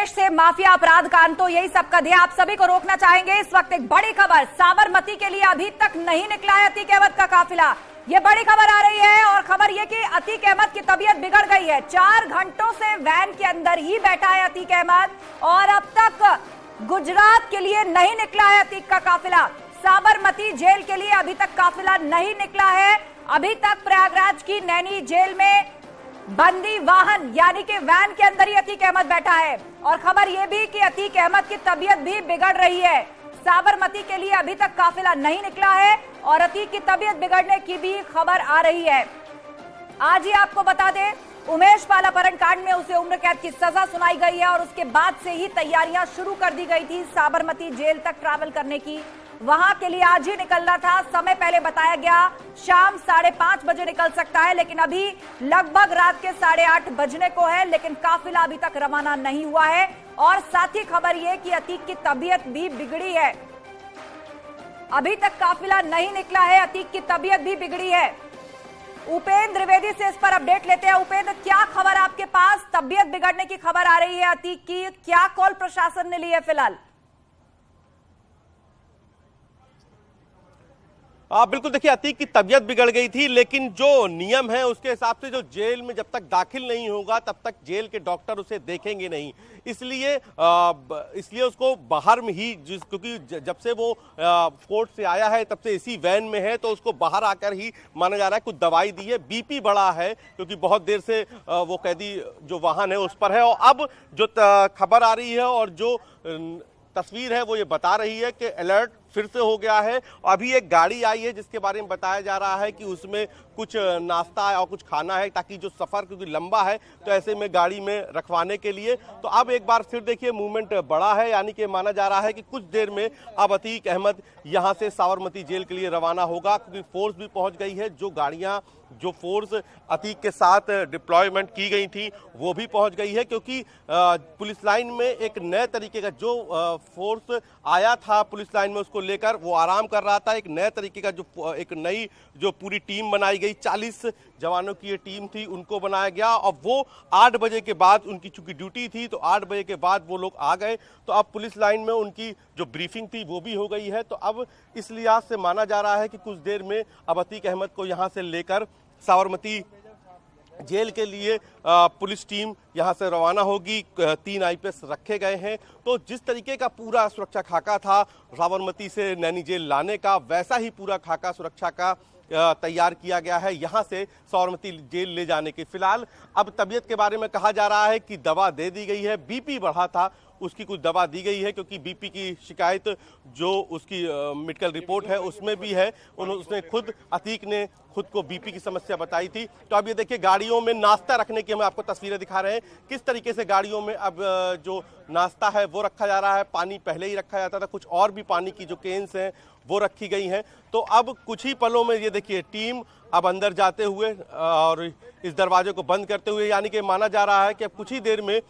प्रदेश से माफिया अपराध कांड, तो यही सब कदे आप सभी को रोकना चाहेंगे। इस वक्त एक बड़ी खबर साबरमती के लिए अभी तक नहीं निकला है अतीक अहमद का काफिला। ये बड़ी खबर आ रही है और खबर ये कि अतीक अहमद की तबीयत बिगड़ गई है। 4 घंटों से वैन के अंदर ही बैठा है अतीक अहमद और अब तक गुजरात के लिए नहीं निकला है अतीक का काफिला। साबरमती जेल के लिए अभी तक काफिला नहीं निकला है। अभी तक प्रयागराज की नैनी जेल में बंदी वाहन यानी कि वैन के अंदर ही अतीक अहमद बैठा है और खबर यह भी कि अतीक अहमद की तबीयत भी बिगड़ रही है। साबरमती के लिए अभी तक काफिला नहीं निकला है और अतीक की तबीयत बिगड़ने की भी खबर आ रही है। आज ही आपको बता दें, उमेश पाल अपहरण कांड में उसे उम्र कैद की सजा सुनाई गई है और उसके बाद से ही तैयारियां शुरू कर दी गई थी साबरमती जेल तक ट्रैवल करने की। वहां के लिए आज ही निकलना था। समय पहले बताया गया शाम 5:30 बजे निकल सकता है, लेकिन अभी लगभग रात के 8:30 बजने को है, लेकिन काफिला अभी तक रवाना नहीं हुआ है। और साथ ही खबर यह कि अतीक की तबीयत भी बिगड़ी है। अभी तक काफिला नहीं निकला है, अतीक की तबीयत भी बिगड़ी है। उपेंद्र द्विवेदी से इस पर अपडेट लेते हैं। उपेंद्र, क्या खबर आपके पास? तबीयत बिगड़ने की खबर आ रही है अतीक की, क्या कॉल प्रशासन ने ली है फिलहाल? बिल्कुल, देखिए अतीक की तबीयत बिगड़ गई थी, लेकिन जो नियम है उसके हिसाब से जो जेल में जब तक दाखिल नहीं होगा तब तक जेल के डॉक्टर उसे देखेंगे नहीं। इसलिए उसको बाहर में ही, क्योंकि जब से वो कोर्ट से आया है तब से इसी वैन में है, तो उसको बाहर आकर ही माना जा रहा है। कुछ दवाई दी है, बीपी बढ़ा है क्योंकि बहुत देर से वो कैदी जो वाहन है उस पर है। और अब जो खबर आ रही है और जो तस्वीर है वो ये बता रही है कि अलर्ट फिर से हो गया है। अभी एक गाड़ी आई है जिसके बारे में बताया जा रहा है कि उसमें कुछ नाश्ता और कुछ खाना है, ताकि जो सफर क्योंकि लंबा है तो ऐसे में गाड़ी में रखवाने के लिए। तो अब एक बार फिर देखिए मूवमेंट बढ़ा है, यानी कि माना जा रहा है कि कुछ देर में अब अतीक अहमद यहां से साबरमती जेल के लिए रवाना होगा, क्योंकि फोर्स भी पहुंच गई है। जो फोर्स अतीक के साथ डिप्लॉयमेंट की गई थी वो भी पहुंच गई है, क्योंकि पुलिस लाइन में एक नए तरीके का जो फोर्स आया था पुलिस लाइन में, उसको लेकर वो आराम कर रहा था। एक नए तरीके का जो एक नई जो पूरी टीम बनाई गई, 40 जवानों की ये टीम थी, उनको बनाया गया। और वो 8 बजे के बाद उनकी चूंकि ड्यूटी थी तो 8 बजे के बाद वो लोग आ गए। तो अब पुलिस लाइन में उनकी जो ब्रीफिंग थी वो भी हो गई है। तो अब इस लिहाज से माना जा रहा है कि कुछ देर में अब अतीक अहमद को यहाँ से लेकर साबरमती जेल के लिए पुलिस टीम यहां से रवाना होगी। 3 आईपीएस रखे गए हैं। तो जिस तरीके का पूरा सुरक्षा खाका था साबरमती से नैनी जेल लाने का, वैसा ही पूरा खाका सुरक्षा का तैयार किया गया है यहां से साबरमती जेल ले जाने की। फिलहाल अब तबीयत के बारे में कहा जा रहा है कि दवा दे दी गई है। बीपी बढ़ा था, उसकी कुछ दवा दी गई है, क्योंकि बीपी की शिकायत जो उसकी मेडिकल रिपोर्ट है उसमें भी है। उसने खुद, अतीक ने खुद को बीपी की समस्या बताई थी। तो अब ये देखिए गाड़ियों में नाश्ता रखने की हम आपको तस्वीरें दिखा रहे हैं, किस तरीके से गाड़ियों में अब जो नाश्ता है वो रखा जा रहा है। पानी पहले ही रखा जाता था, कुछ और भी पानी की जो केन्स हैं वो रखी गई हैं। तो अब कुछ ही पलों में ये देखिए टीम अब अंदर जाते हुए और इस दरवाजे को बंद करते हुए, यानी कि माना जा रहा है कि अब कुछ ही देर में,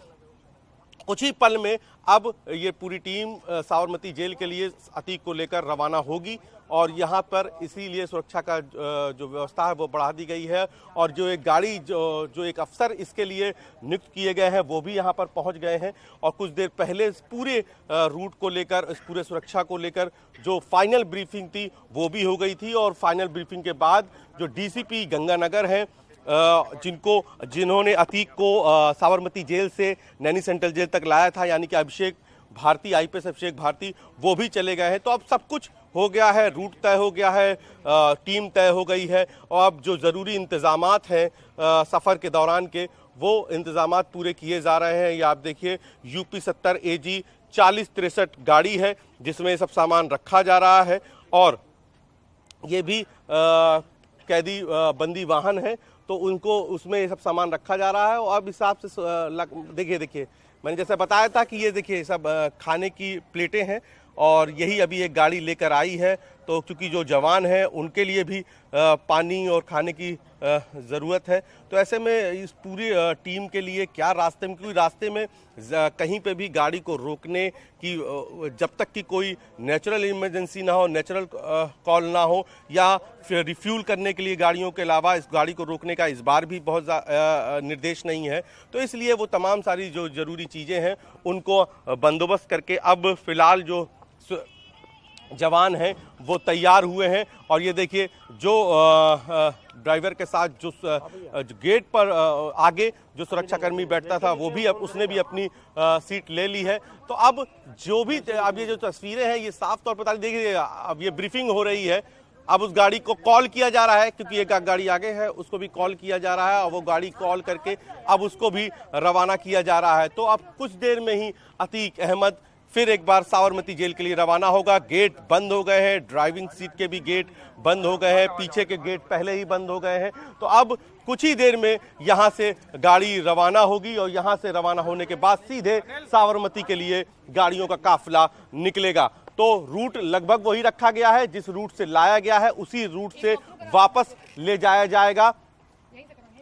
कुछ ही पल में अब ये पूरी टीम साबरमती जेल के लिए अतीक को लेकर रवाना होगी। और यहाँ पर इसीलिए सुरक्षा का जो व्यवस्था है वो बढ़ा दी गई है। और जो एक गाड़ी जो एक अफसर इसके लिए नियुक्त किए गए हैं वो भी यहाँ पर पहुँच गए हैं। और कुछ देर पहले इस पूरे रूट को लेकर, इस पूरे सुरक्षा को लेकर जो फाइनल ब्रीफिंग थी वो भी हो गई थी। और फाइनल ब्रीफिंग के बाद जो डीसीपी गंगानगर हैं, जिन्होंने अतीक को साबरमती जेल से नैनी सेंट्रल जेल तक लाया था, यानी कि अभिषेक भारती, आईपीएस अभिषेक भारती, वो भी चले गए हैं। तो अब सब कुछ हो गया है, रूट तय हो गया है, टीम तय हो गई है। और अब जो ज़रूरी इंतज़ामात हैं सफ़र के दौरान के, वो इंतज़ामात पूरे किए जा रहे हैं। ये आप देखिए UP 70 AG 4063 गाड़ी है जिसमें ये सब सामान रखा जा रहा है। और ये भी कैदी बंदी वाहन है, तो उनको उसमें ये सब सामान रखा जा रहा है। और अब हिसाब से देखिए मैंने जैसे बताया था कि ये देखिए सब खाने की प्लेटें हैं और यही अभी एक गाड़ी लेकर आई है। तो क्योंकि जो जवान हैं उनके लिए भी पानी और खाने की ज़रूरत है, तो ऐसे में इस पूरी टीम के लिए क्या रास्ते में, क्योंकि रास्ते में कहीं पे भी गाड़ी को रोकने की, जब तक कि कोई नेचुरल इमरजेंसी ना हो, नेचुरल कॉल ना हो, या फिर रिफ्यूल करने के लिए गाड़ियों के अलावा इस गाड़ी को रोकने का इस बार भी बहुत निर्देश नहीं है। तो इसलिए वो तमाम सारी जो ज़रूरी चीज़ें हैं उनको बंदोबस्त करके अब फिलहाल जो जवान हैं वो तैयार हुए हैं। और ये देखिए जो ड्राइवर के साथ जो गेट पर आगे जो सुरक्षाकर्मी बैठता था वो भी अब उसने भी अपनी सीट ले ली है। तो अब जो भी अब ये जो तस्वीरें हैं ये साफ तौर पर देखिए, अब ये ब्रीफिंग हो रही है। अब उस गाड़ी को कॉल किया जा रहा है, क्योंकि एक गाड़ी आगे है उसको भी कॉल किया जा रहा है, और वो गाड़ी कॉल करके अब उसको भी रवाना किया जा रहा है। तो अब कुछ देर में ही अतीक अहमद फिर एक बार साबरमती जेल के लिए रवाना होगा। गेट बंद हो गए हैं, ड्राइविंग सीट के भी गेट बंद हो गए हैं, पीछे के गेट पहले ही बंद हो गए हैं। तो अब कुछ ही देर में यहां से गाड़ी रवाना होगी, और यहां से रवाना होने के बाद सीधे साबरमती के लिए गाड़ियों का काफिला निकलेगा। तो रूट लगभग वही रखा गया है, जिस रूट से लाया गया है उसी रूट से वापस ले जाया जाएगा।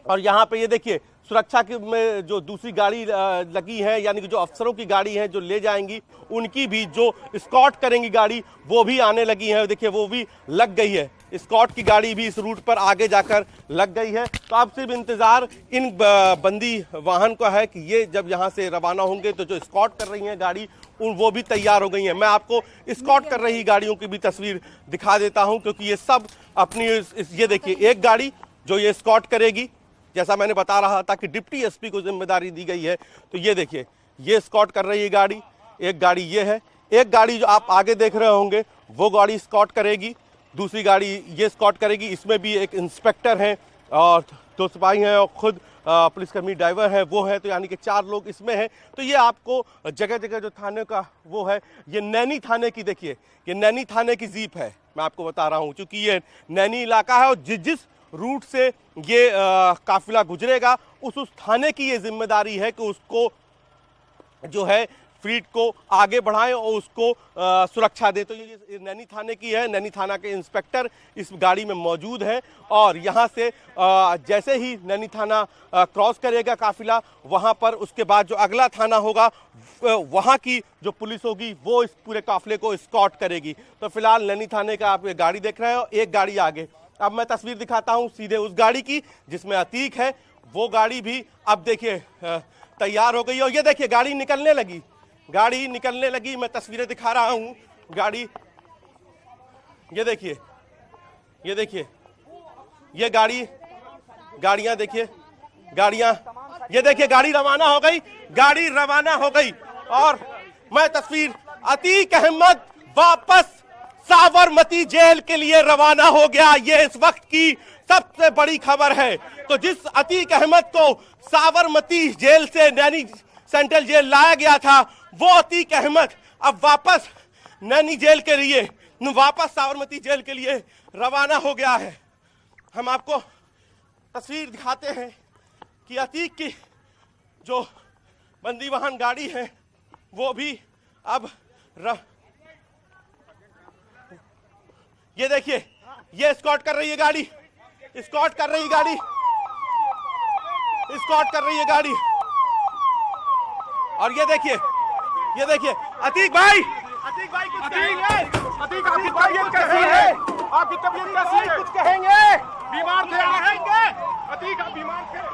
और यहाँ पे ये देखिए सुरक्षा के में जो दूसरी गाड़ी लगी है, यानी कि जो अफसरों की गाड़ी है जो ले जाएंगी, उनकी भी जो स्कॉट करेंगी गाड़ी वो भी आने लगी है। देखिए वो भी लग गई है, स्कॉट की गाड़ी भी इस रूट पर आगे जाकर लग गई है। तो अब सिर्फ इंतजार इन बंदी वाहन का है कि ये जब यहाँ से रवाना होंगे तो जो स्कॉट कर रही हैं गाड़ी वो भी तैयार हो गई हैं। मैं आपको स्कॉट कर रही गाड़ियों की भी तस्वीर दिखा देता हूँ, क्योंकि ये सब अपनी ये देखिए एक गाड़ी जो ये स्कॉट करेगी, जैसा मैंने बता रहा था कि डिप्टी एसपी को जिम्मेदारी दी गई है। तो ये देखिए ये स्कॉट कर रही है गाड़ी, एक गाड़ी ये है, एक गाड़ी जो आप आगे देख रहे होंगे वो गाड़ी स्कॉट करेगी, दूसरी गाड़ी ये स्कॉट करेगी। इसमें भी एक इंस्पेक्टर हैं और दो सिपाही हैं और खुद पुलिसकर्मी ड्राइवर है वो है, तो यानी कि 4 लोग इसमें हैं। तो ये आपको जगह जगह जो थाने का वो है, ये नैनी थाने की, देखिए ये नैनी थाने की जीप है, मैं आपको बता रहा हूँ, क्योंकि ये नैनी इलाका है और जिस रूट से ये काफिला गुजरेगा उस थाने की ये जिम्मेदारी है कि उसको जो है फ्लीट को आगे बढ़ाएं और उसको सुरक्षा दे। तो ये नैनी थाने की है, नैनी थाना के इंस्पेक्टर इस गाड़ी में मौजूद हैं। और यहाँ से जैसे ही नैनी थाना क्रॉस करेगा काफिला, वहाँ पर उसके बाद जो अगला थाना होगा वहाँ की जो पुलिस होगी वो इस पूरे काफिले को स्कॉट करेगी। तो फिलहाल नैनी थाने का आप ये गाड़ी देख रहे हो, एक गाड़ी आगे। अब मैं तस्वीर दिखाता हूँ सीधे उस गाड़ी की जिसमें अतीक है, वो गाड़ी भी अब देखिए तैयार हो गई। और ये देखिए गाड़ी निकलने लगी, गाड़ी निकलने लगी, मैं तस्वीरें दिखा रहा हूं गाड़ी, ये देखिए, ये देखिए ये गाड़ियां देखिए, गाड़ियां, ये देखिए गाड़ी रवाना हो गई, गाड़ी रवाना हो गई। और मैं तस्वीर, अतीक अहमद वापस साबरमती जेल के लिए रवाना हो गया, ये इस वक्त की सबसे बड़ी खबर है। तो जिस अतीक अहमद को साबरमती जेल से नैनी सेंट्रल जेल लाया गया था, वो अतीक अहमद अब वापस नैनी जेल के लिए, वापस साबरमती जेल के लिए रवाना हो गया है। हम आपको तस्वीर दिखाते हैं कि अतीक की जो बंदी वाहन गाड़ी है वो भी अब ये देखिए ये स्कॉट कर रही है गाड़ी, स्कॉट कर रही गाड़ी, स्कॉट कर रही है गाड़ी। और ये देखिए अतीक भाई कुछ कहेंगे? अतीक आपकी तबीयत कैसी है? आपकी तबीयत कैसी है? कुछ कहेंगे? बीमार थे? अतीक आप बीमार थे?